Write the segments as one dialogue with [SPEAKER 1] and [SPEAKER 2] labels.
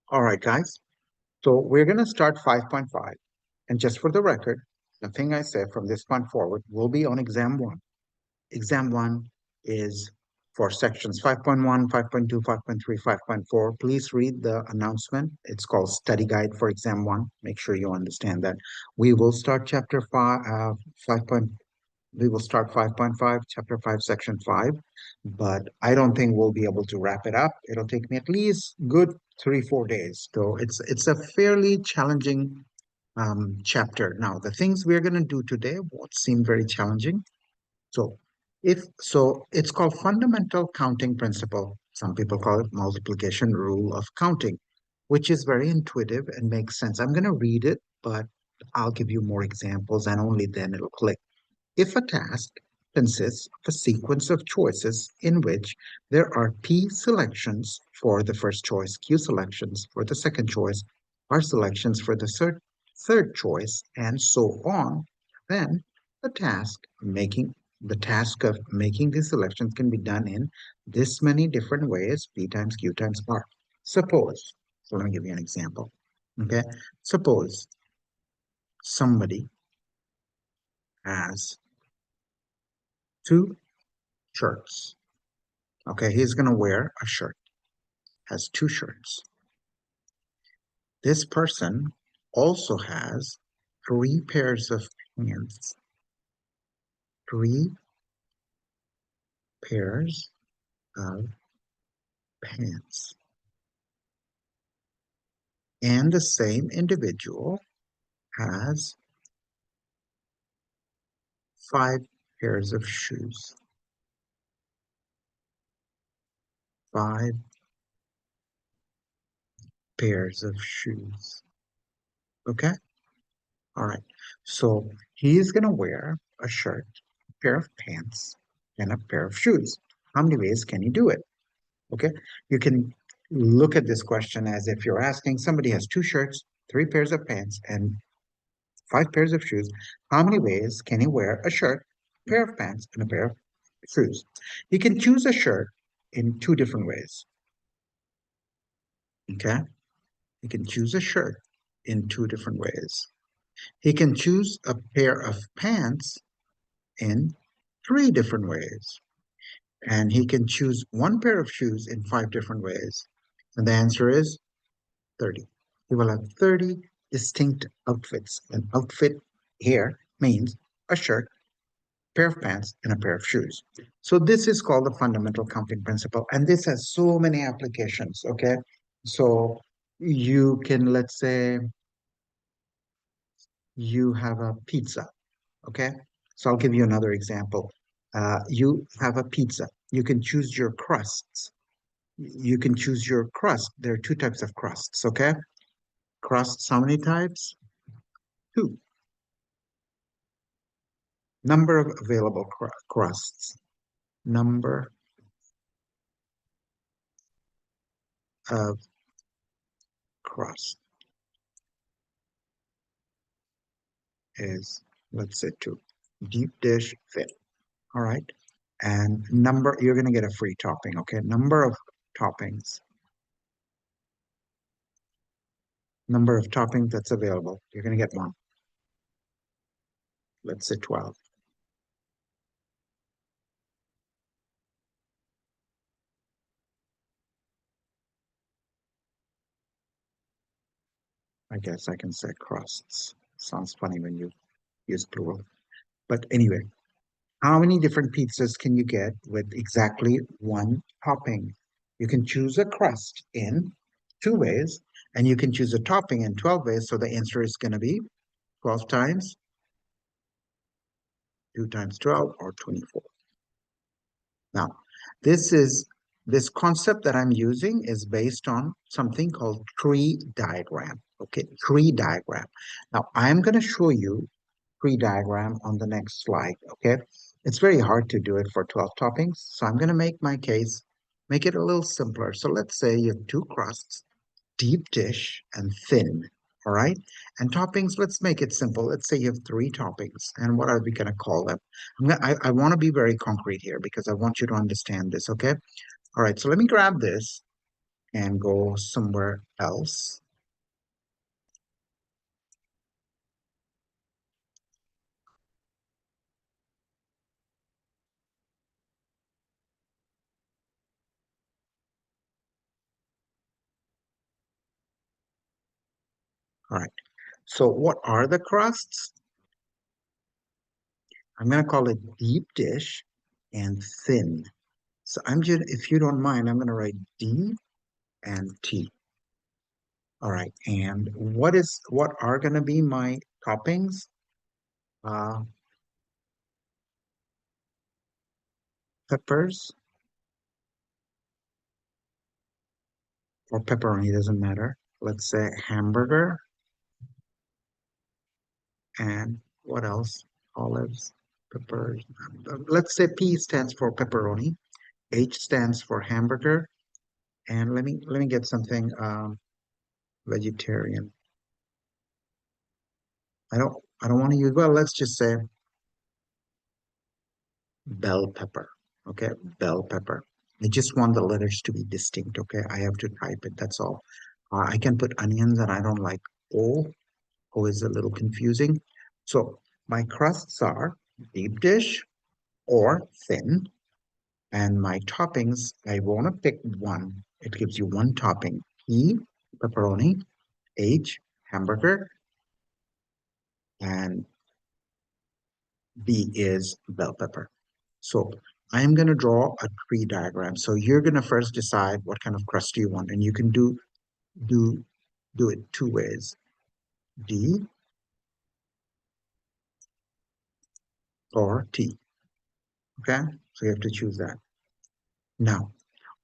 [SPEAKER 1] All right, guys. So we're going to start 5.5. And just for the record, nothing I say from this point forward will be on exam one. Exam one is for sections 5.1, 5.2, 5.3, 5.4. Please read the announcement. It's called Study Guide for Exam one. Make sure you understand that. We will start chapter 5, we will start 5.5, chapter 5, section 5, but I don't think we'll be able to wrap it up. It'll take me at least good 3, 4 days. So it's a fairly challenging chapter. Now, the things we're going to do today won't seem very challenging. So it's called fundamental counting principle. Some people call it multiplication rule of counting, which is very intuitive and makes sense. I'm going to read it, but I'll give you more examples and only then it'll click. If a task consists of a sequence of choices in which there are P selections for the first choice, Q selections for the second choice, R selections for the third choice, and so on, then the task of making these selections can be done in this many different ways, P times Q times R. Suppose, so let me give you an example. Okay, suppose somebody has two shirts. Okay, he's going to wear a shirt, has two shirts. This person also has three pairs of pants, three pairs of pants. And the same individual has 5 pairs of shoes. 5 pairs of shoes. Okay? All right. So he's going to wear a shirt, a pair of pants, and a pair of shoes. How many ways can he do it? Okay. You can look at this question as if you're asking somebody has two shirts, 3 pairs of pants, and 5 pairs of shoes. How many ways can he wear a shirt, a pair of pants, and a pair of shoes? He can choose a shirt in 2 different ways. Okay. He can choose a shirt in 2 different ways. He can choose a pair of pants in 3 different ways. And he can choose one pair of shoes in 5 different ways. And the answer is 30. He will have 30 distinct outfits. An outfit here means a shirt, pair of pants, and a pair of shoes. So this is called the fundamental counting principle. And this has so many applications, okay? So you can, let's say, you have a pizza, okay? So I'll give you another example. You have a pizza. You can choose your crusts. You can choose your crust. There are 2 types of crusts, okay? Crusts, how many types? 2. Number of available crusts. Number of crust is, let's say, 2. Deep dish, thin. All right. And number, you're going to get a free topping, okay? Number of toppings. Number of toppings that's available. You're going to get 1. Let's say 12. I guess I can say crusts. Sounds funny when you use plural. But anyway, how many different pizzas can you get with exactly 1 topping? You can choose a crust in 2 ways, and you can choose a topping in 12 ways. So the answer is going to be 12 times 2 times 12 or 24. Now, this concept that I'm using is based on something called tree diagram. Okay, tree diagram. Now, I'm going to show you tree diagram on the next slide. Okay, it's very hard to do it for 12 toppings, so I'm going to make my case, make it a little simpler. So let's say you have 2 crusts, deep dish and thin. All right. And toppings, let's make it simple. Let's say you have 3 toppings. And what are we going to call them? I want to be very concrete here because I want you to understand this. Okay. All right. So let me grab this and go somewhere else. All right. So what are the crusts? I'm going to call it deep dish and thin. So I'm just, if you don't mind, I'm going to write D and T. All right. And what are going to be my toppings? Uh, Peppers or pepperoni, doesn't matter. Let's say hamburger and what else? Olives, peppers. Let's say P stands for pepperoni. H stands for hamburger. And let me get something vegetarian. I don't want to use, well, let's just say bell pepper. Okay, bell pepper. I just want the letters to be distinct. Okay, I have to type it. That's all. I can put onions, and I don't like O. O is a little confusing. So my crusts are deep dish or thin, and my toppings, I want to pick one. It gives you one topping. P, pepperoni, H, hamburger, and B is bell pepper. So I'm going to draw a tree diagram. So you're going to first decide what kind of crust you want, and you can do do it two ways. D or T. Okay? So you have to choose that. Now,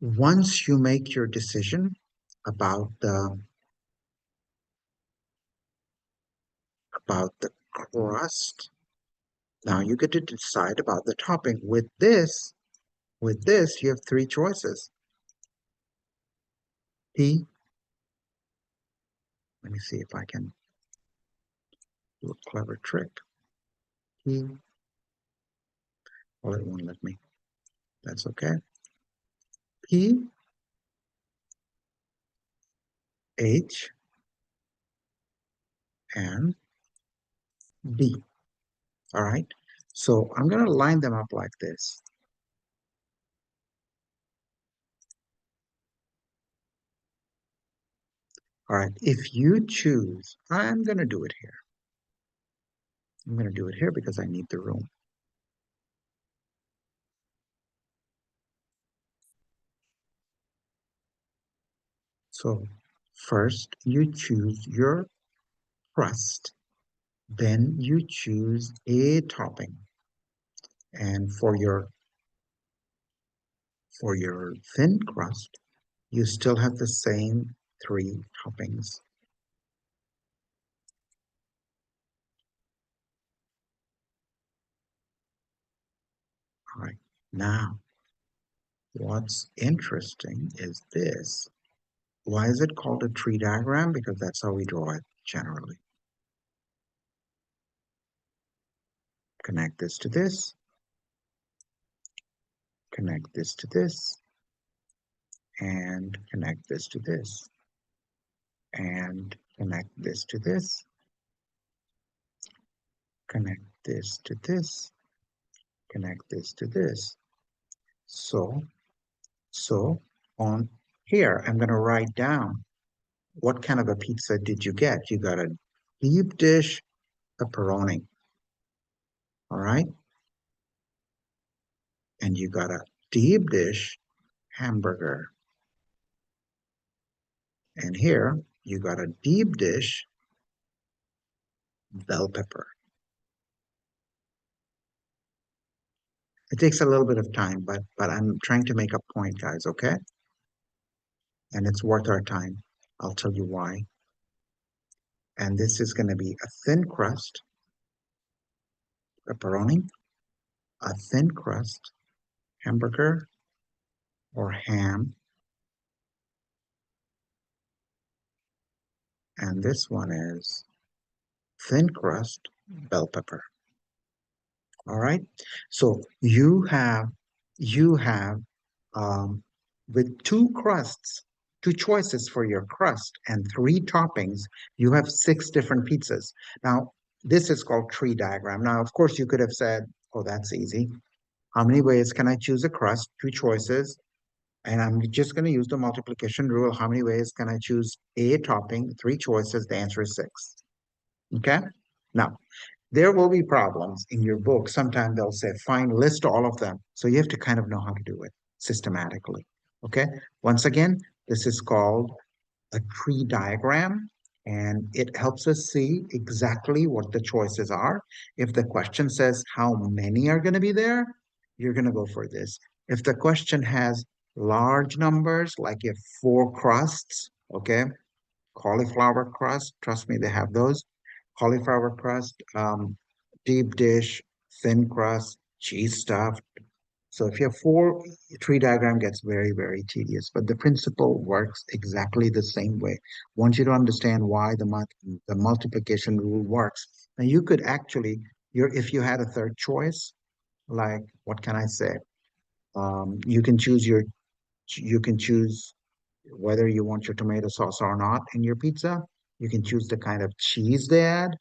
[SPEAKER 1] once you make your decision about the crust, now you get to decide about the topping. With this, you have three choices. P, let me see if I can do a clever trick. P, well, it won't let me. That's okay. P, H, and D. All right. So I'm going to line them up like this. All right. If you choose, I'm going to do it here. I'm going to do it here because I need the room. So first you choose your crust, then you choose a topping. And for your thin crust, you still have the same three toppings. All right. Now, what's interesting is this. Why is it called a tree diagram? Because that's how we draw it generally. Connect this to this, connect this to this, and connect this to this, and connect this to this, connect this to this, connect this to this. So, so on here, I'm going to write down what kind of a pizza did you get? You got a deep dish pepperoni, all right? And you got a deep dish hamburger. And here, you got a deep dish bell pepper. It takes a little bit of time, but I'm trying to make a point, guys, okay? And it's worth our time. I'll tell you why. And this is going to be a thin crust pepperoni, a thin crust hamburger or ham, and this one is thin crust bell pepper. All right. So you have um, with two crusts. two choices for your crust and three toppings, you have six different pizzas. Now, this is called tree diagram. Now, of course, you could have said, oh, that's easy. How many ways can I choose a crust? Two choices. And I'm just going to use the multiplication rule. How many ways can I choose a topping? Three choices. The answer is six. Okay. Now, there will be problems in your book. Sometimes they'll say, fine, list all of them. So you have to kind of know how to do it systematically. Okay. Once again, this is called a tree diagram, and it helps us see exactly what the choices are. If the question says how many are going to be there, you're going to go for this. If the question has large numbers, like if four crusts, okay, cauliflower crust, trust me, they have those. Cauliflower crust, deep dish, thin crust, cheese stuffed. So if you have four, tree diagram gets very, very tedious, but the principle works exactly the same way. Want you to understand why the multiplication rule works. And you could actually, if you had a third choice, like what can I say? You can choose you can choose whether you want your tomato sauce or not in your pizza. You can choose the kind of cheese they add.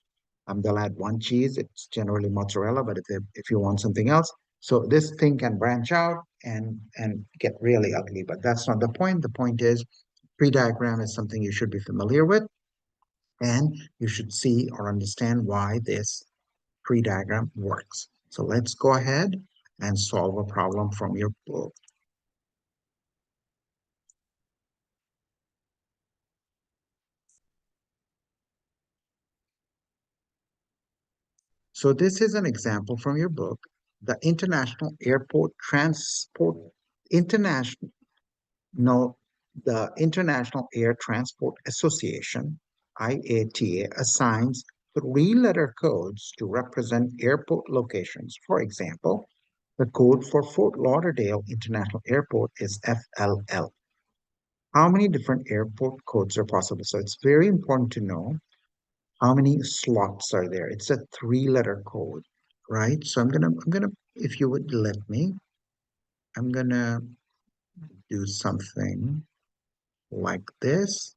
[SPEAKER 1] They'll add one cheese. It's generally mozzarella, but if you want something else, so this thing can branch out and get really ugly. But that's not the point. The point is, tree diagram is something you should be familiar with, and you should see or understand why this tree diagram works. So let's go ahead and solve a problem from your book. So this is an example from your book. The International, no, the International Air Transport Association, IATA, assigns three-letter codes to represent airport locations. For example, the code for Fort Lauderdale International Airport is FLL. How many different airport codes are possible? So it's very important to know how many slots are there. It's a three-letter code, right? So if you would let me, I'm gonna do something like this.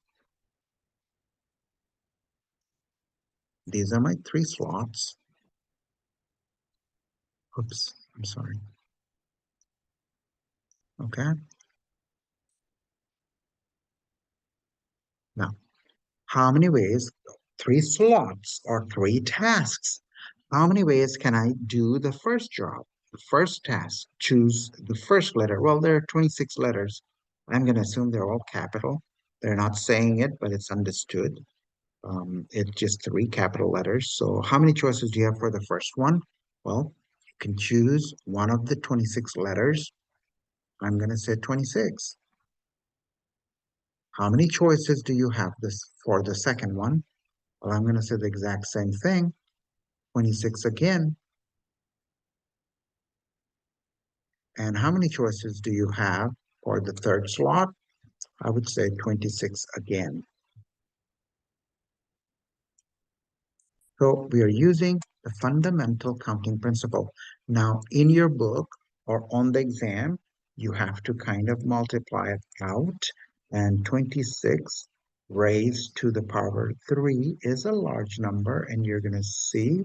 [SPEAKER 1] These are my three slots. Oops, I'm sorry. Okay. Now, how many ways, three slots or three tasks, how many ways can I do the first job? The first task, choose the first letter. Well, there are 26 letters. I'm going to assume they're all capital. They're not saying it, but it's understood. It's just three capital letters. So how many choices do you have for the first one? Well, you can choose one of the 26 letters. I'm going to say 26. How many choices do you have this for the second one? Well, I'm going to say the exact same thing, 26 again. And how many choices do you have for the third slot? I would say 26 again. So we are using the fundamental counting principle. Now, in your book or on the exam, you have to kind of multiply it out. And 26 raised to the power 3 is a large number. And you're going to see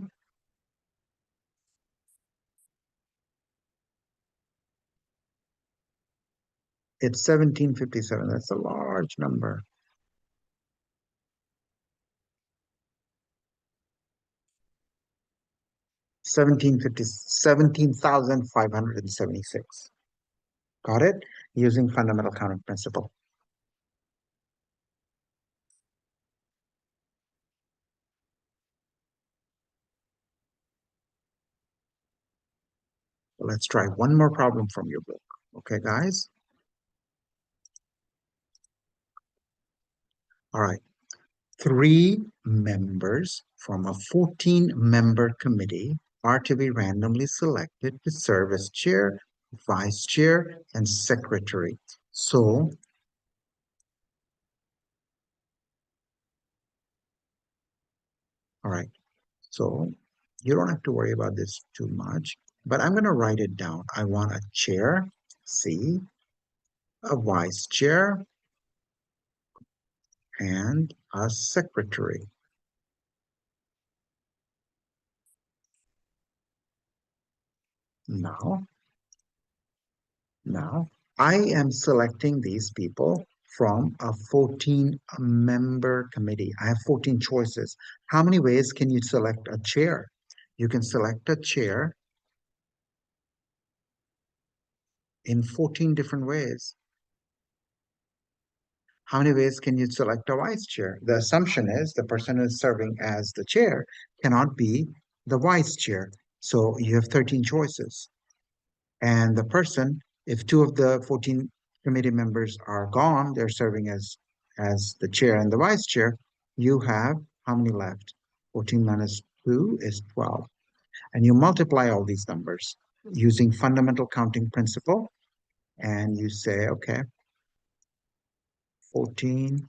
[SPEAKER 1] it's 1757. That's a large number. 1750, 17,576. Got it? Using fundamental counting principle. Let's try one more problem from your book. Okay, guys? All right. Three members from a 14-member committee are to be randomly selected to serve as chair, vice chair, and secretary. So, all right. So you don't have to worry about this too much, but I'm going to write it down. I want a chair, C, a vice chair, and a secretary. Now, now I am selecting these people from a 14 member committee. I have 14 choices. How many ways can you select a chair? You can select a chair in 14 different ways. How many ways can you select a vice chair? The assumption is the person who is serving as the chair cannot be the vice chair. So you have 13 choices. And the person, if two of the 14 committee members are gone, they're serving as the chair and the vice chair, you have how many left? 14 minus 2 is 12. And you multiply all these numbers using fundamental counting principle. And you say, okay, 14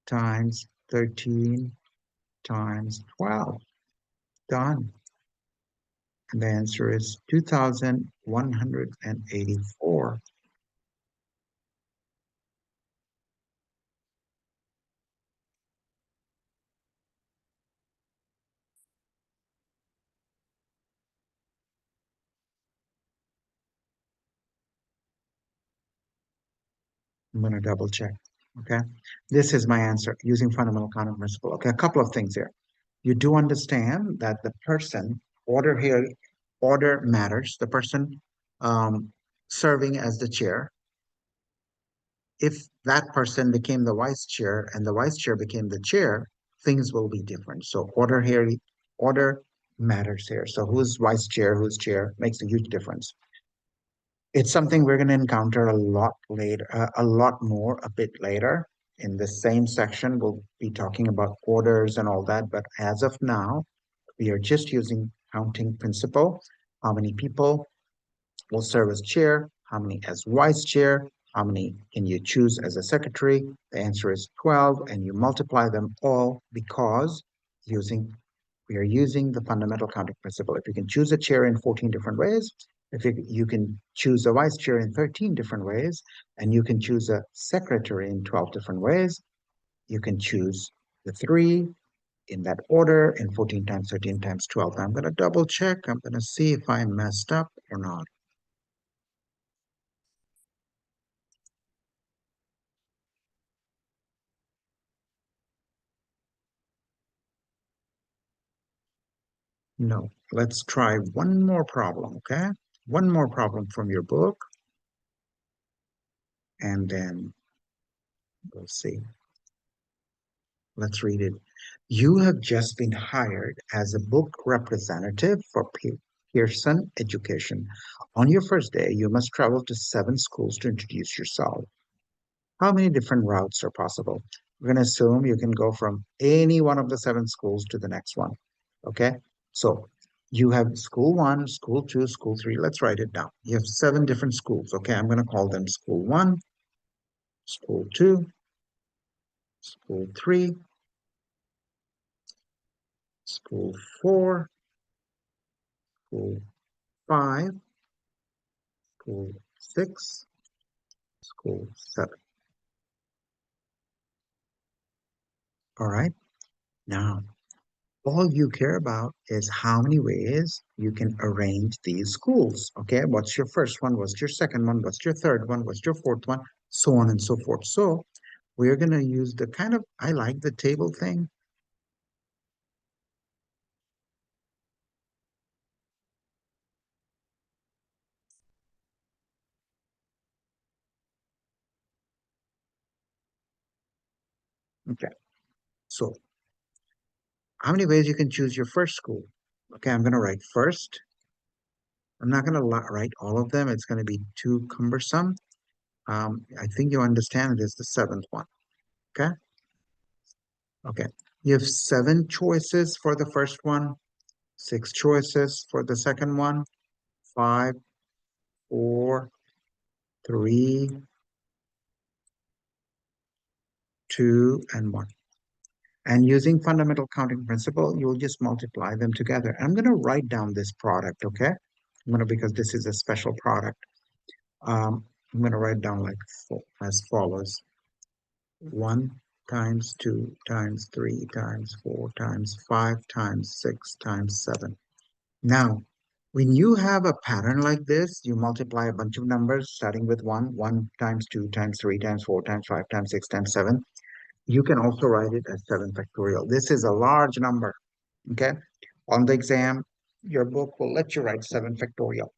[SPEAKER 1] times 13 times 12. Done. And the answer is 2,184. I'm going to double check. Okay. This is my answer using fundamental counting principle. Okay. A couple of things here. You do understand that the person order here, order matters. The person um, serving as the chair, if that person became the vice chair and the vice chair became the chair, things will be different. So order here, order matters here. So who's vice chair, who's chair makes a huge difference. It's something we're going to encounter a lot later, a lot more a bit later. In the same section, we'll be talking about orders and all that. But as of now, we are just using counting principle. How many people will serve as chair? How many as vice chair? How many can you choose as a secretary? The answer is 12, and you multiply them all because using we are using the fundamental counting principle. If you can choose a chair in 14 different ways, if you can choose a vice chair in 13 different ways, and you can choose a secretary in 12 different ways, you can choose the three in that order in 14 times 13 times 12. Now I'm going to double check. I'm going to see if I messed up or not. No. Let's try one more problem, okay? One more problem from your book, and then we'll see. Let's read it. You have just been hired as a book representative for Pearson Education. On your first day, you must travel to 7 schools to introduce yourself. How many different routes are possible? We're going to assume you can go from any one of the 7 schools to the next one. Okay. So you have school one, school two, school three. Let's write it down. You have 7 different schools. Okay. I'm going to call them school one, school two, school three, school four, school five, school six, school seven. All right. Now, all you care about is how many ways you can arrange these schools. Okay, what's your first one? What's your second one? What's your third one? What's your fourth one? So on and so forth. So we're going to use the kind of, I like the table thing. Okay, so how many ways you can choose your first school? Okay, I'm going to write first. I'm not going to write all of them. It's going to be too cumbersome. I think you understand it is the seventh one. Okay, okay. You have 7 choices for the first one, 6 choices for the second one, five, four, three, two, and one. And using fundamental counting principle, you'll just multiply them together. I'm going to write down this product, okay? I'm going to, because this is a special product. I'm going to write down like as follows. 1 times 2 times 3 times 4 times 5 times 6 times 7. Now, when you have a pattern like this, you multiply a bunch of numbers starting with 1, 1 times 2 times 3 times 4 times 5 times 6 times 7. You can also write it as 7 factorial. This is a large number, okay? On the exam, your book will let you write 7 factorial.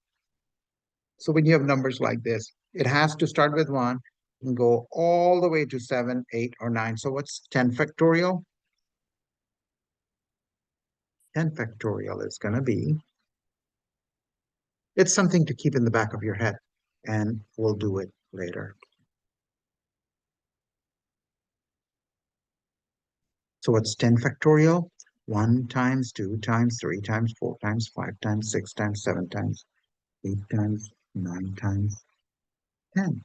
[SPEAKER 1] So when you have numbers like this, it has to start with 1 and go all the way to 7, 8, or 9. So what's 10 factorial? 10 factorial is going to be, it's something to keep in the back of your head, and we'll do it later. So what's 10 factorial? 1 times 2 times 3 times 4 times 5 times 6 times 7 times 8 times 9 times 10.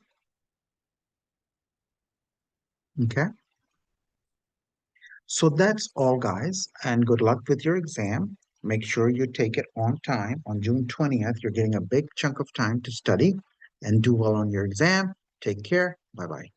[SPEAKER 1] Okay? So that's all, guys, and good luck with your exam. Make sure you take it on time. On June 20th, you're getting a big chunk of time to study and do well on your exam. Take care. Bye bye.